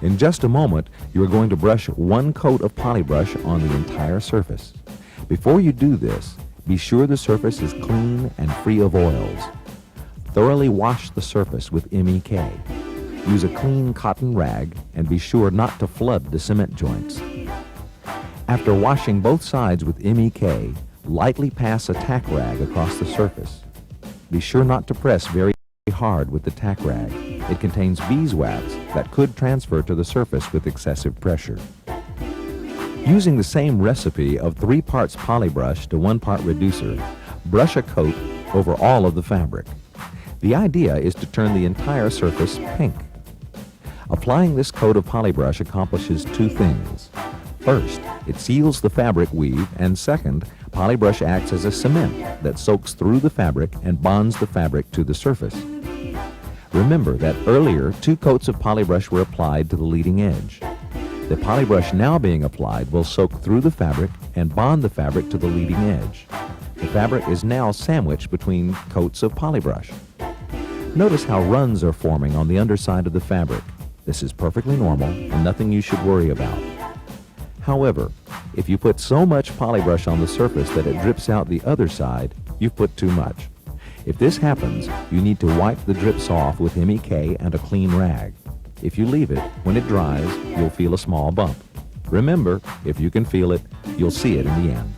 In just a moment, you are going to brush one coat of polybrush on the entire surface. Before you do this, be sure the surface is clean and free of oils. Thoroughly wash the surface with MEK. Use a clean cotton rag and be sure not to flood the cement joints. After washing both sides with MEK, lightly pass a tack rag across the surface. Be sure not to press very hard with the tack rag. It contains beeswax that could transfer to the surface with excessive pressure. Using the same recipe of 3 parts polybrush to 1 part reducer, brush a coat over all of the fabric. The idea is to turn the entire surface pink. Applying this coat of polybrush accomplishes 2 things. First, it seals the fabric weave, and second, polybrush acts as a cement that soaks through the fabric and bonds the fabric to the surface. Remember that earlier 2 coats of polybrush were applied to the leading edge. The polybrush now being applied will soak through the fabric and bond the fabric to the leading edge. The fabric is now sandwiched between coats of polybrush. Notice how runs are forming on the underside of the fabric. This is perfectly normal and nothing you should worry about. However, if you put so much polybrush on the surface that it drips out the other side, you've put too much. If this happens, you need to wipe the drips off with MEK and a clean rag. If you leave it, when it dries, you'll feel a small bump. Remember, if you can feel it, you'll see it in the end.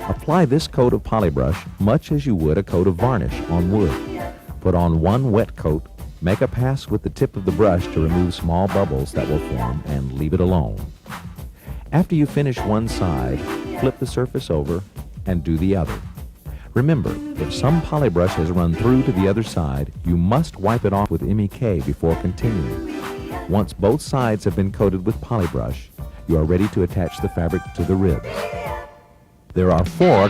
Apply this coat of polybrush much as you would a coat of varnish on wood. Put on 1 wet coat, make a pass with the tip of the brush to remove small bubbles that will form, and leave it alone. After you finish one side, flip the surface over and do the other. Remember, if some polybrush has run through to the other side, you must wipe it off with MEK before continuing. Once both sides have been coated with polybrush, you are ready to attach the fabric to the ribs. There are 4